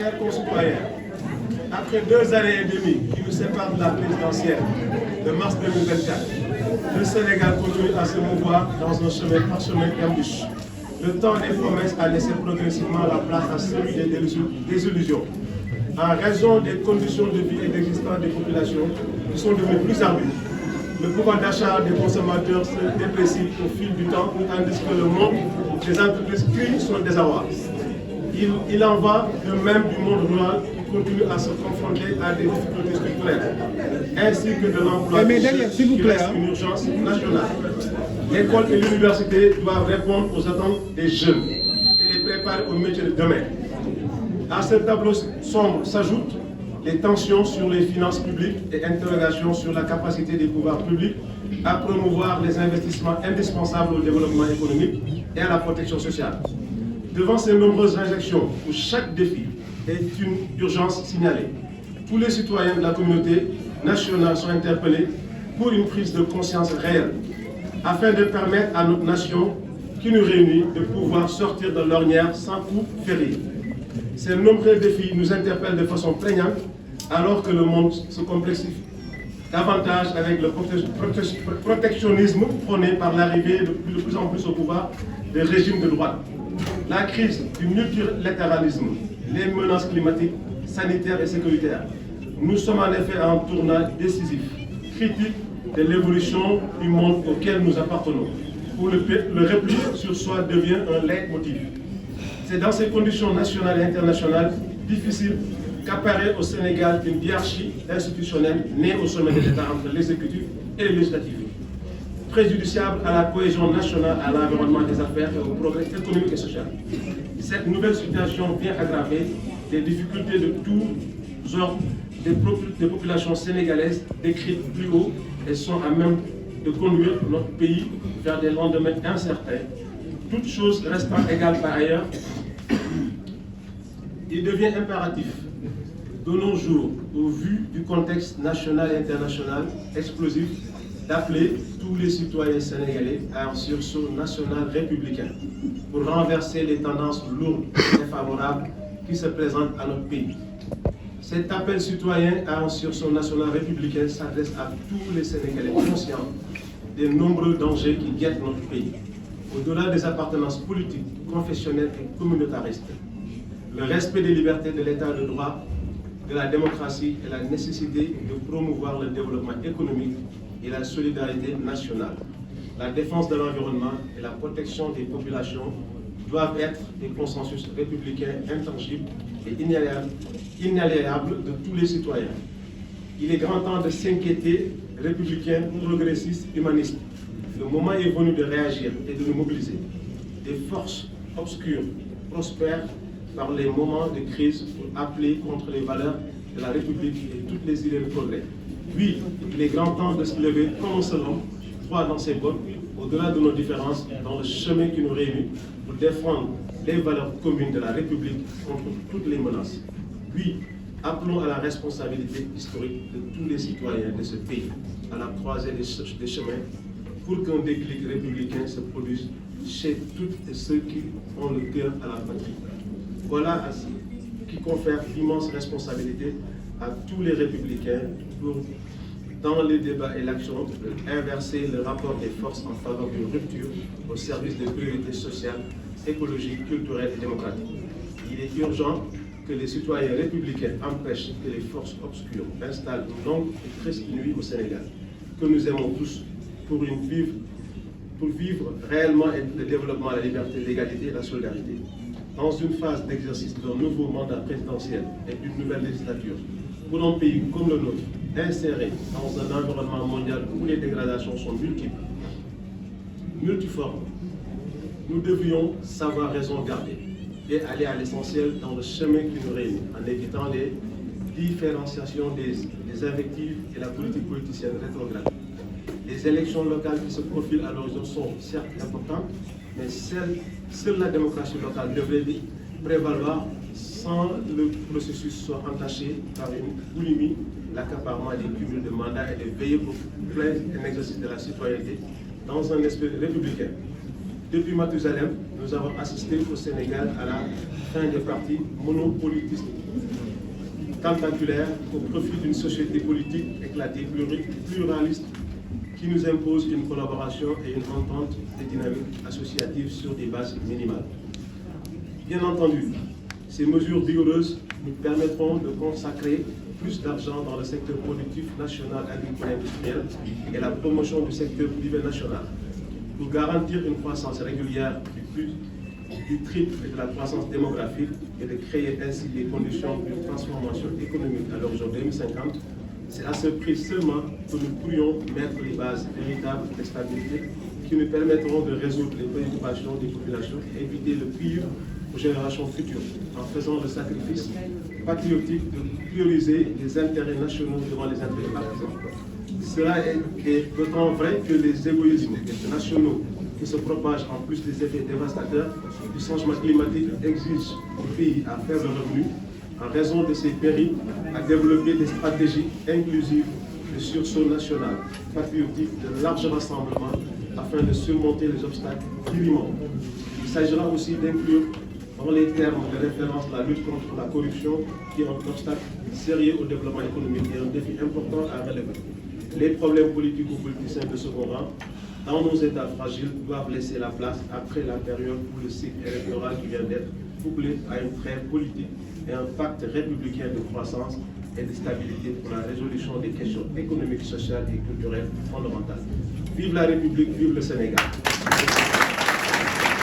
Chers concitoyens, après 2 années et demie qui nous séparent de la présidentielle de mars 2024, le Sénégal continue à se mouvoir dans un chemin parsemé d'embûches. Le temps des promesses a laissé progressivement la place à celui des désillusions. En raison des conditions de vie et d'existence des populations qui sont devenues plus ardues, le pouvoir d'achat des consommateurs se déprécie au fil du temps, tandis que le monde des entreprises crie son désarroi. Il en va de même du monde rural qui continue à se confronter à des difficultés structurelles, ainsi que de l'emploi qui reste une urgence nationale. L'école et l'université doivent répondre aux attentes des jeunes et les préparer au métier de demain. À ce tableau sombre s'ajoutent les tensions sur les finances publiques et interrogations sur la capacité des pouvoirs publics à promouvoir les investissements indispensables au développement économique et à la protection sociale. Devant ces nombreuses injections où chaque défi est une urgence signalée, tous les citoyens de la communauté nationale sont interpellés pour une prise de conscience réelle, afin de permettre à notre nation qui nous réunit de pouvoir sortir de l'ornière sans coup férir. Ces nombreux défis nous interpellent de façon prégnante alors que le monde se complexifie davantage avec le protectionnisme prôné par l'arrivée de plus en plus au pouvoir des régimes de droite. La crise du multilatéralisme, les menaces climatiques, sanitaires et sécuritaires. Nous sommes en effet à un tournant décisif, critique de l'évolution du monde auquel nous appartenons, où le repli sur soi devient un leitmotiv. C'est dans ces conditions nationales et internationales difficiles qu'apparaît au Sénégal une hiérarchie institutionnelle née au sommet de l'État entre l'exécutif et le législatif, préjudiciable à la cohésion nationale, à l'environnement des affaires et au progrès économique et social. Cette nouvelle situation vient aggraver les difficultés de tous ordres des populations sénégalaises décrites plus haut et sont à même de conduire notre pays vers des lendemains incertains. Toutes choses restant égales par ailleurs, il devient impératif de nos jours, au vu du contexte national et international explosif, d'appeler tous les citoyens sénégalais à un sursaut national républicain pour renverser les tendances lourdes et défavorables qui se présentent à notre pays. Cet appel citoyen à un sursaut national républicain s'adresse à tous les Sénégalais conscients des nombreux dangers qui guettent notre pays, au-delà des appartenances politiques, confessionnelles et communautaristes. Le respect des libertés de l'état de droit, de la démocratie et la nécessité de promouvoir le développement économique et la solidarité nationale. La défense de l'environnement et la protection des populations doivent être des consensus républicains intangibles et inaliénables de tous les citoyens. Il est grand temps de s'inquiéter, républicains, progressistes, humanistes. Le moment est venu de réagir et de nous mobiliser. Des forces obscures prospèrent par les moments de crise pour appeler contre les valeurs de la République et toutes les idées de progrès. Oui, il est grand temps de se lever comme un seul homme, droit dans ses bottes, au-delà de nos différences, dans le chemin qui nous réunit, pour défendre les valeurs communes de la République contre toutes les menaces. Oui, appelons à la responsabilité historique de tous les citoyens de ce pays, à la croisée des chemins, pour qu'un déclic républicain se produise chez toutes et ceux qui ont le cœur à la patrie. Voilà qui confère d'immenses responsabilités à tous les républicains pour, dans les débats et l'action, inverser le rapport des forces en faveur d'une rupture au service des priorités sociales, écologiques, culturelles et démocratiques. Il est urgent que les citoyens républicains empêchent que les forces obscures installent une longue et triste nuit au Sénégal, que nous aimons tous pour vivre réellement le développement, la liberté, l'égalité et la solidarité. Dans une phase d'exercice d'un nouveau mandat présidentiel et d'une nouvelle législature, pour un pays comme le nôtre, inséré dans un environnement mondial où les dégradations sont multiformes, nous devions savoir raison garder et aller à l'essentiel dans le chemin qui nous réunit, en évitant les différenciations des invectives et la politique politicienne rétrograde. Les élections locales qui se profilent à l'horizon sont certes importantes, mais seule la démocratie locale devrait prévaloir sans le processus soit entaché par une boulimie, l'accaparement des cumuls de mandats et de veiller pour plein exercice de la citoyenneté dans un esprit républicain. Depuis Mathusalem, nous avons assisté au Sénégal à la fin des partis monopolitistes tentaculaire au profit d'une société politique éclatée, pluraliste, qui nous impose une collaboration et une entente des dynamiques associatives sur des bases minimales. Bien entendu, ces mesures vigoureuses nous permettront de consacrer plus d'argent dans le secteur productif national, agricole et industriel et la promotion du secteur privé national. Pour garantir une croissance régulière du triple de la croissance démographique et de créer ainsi les conditions d'une transformation économique à l'horizon 2050, c'est à ce prix seulement que nous pourrions mettre les bases véritables de stabilité qui nous permettront de résoudre les préoccupations des populations et éviter le pire aux générations futures, en faisant le sacrifice patriotique de prioriser les intérêts nationaux devant les intérêts partisans. Cela est d'autant vrai que les égoïsmes nationaux qui se propagent en plus des effets dévastateurs du changement climatique exigent aux pays à faible revenu, en raison de ces périls, à développer des stratégies inclusives de sursaut national, patriotique, de large rassemblement, afin de surmonter les obstacles dirimants. Il s'agira aussi d'inclure dans les termes de référence la lutte contre la corruption, qui est un obstacle sérieux au développement économique et un défi important à relever. Les problèmes politico-politiciens de second rang, dans nos États fragiles, doivent laisser la place après la période où le cycle électoral qui vient d'être couplé à une trêve politique et un pacte républicain de croissance et de stabilité pour la résolution des questions économiques, sociales et culturelles fondamentales. Vive la République, vive le Sénégal.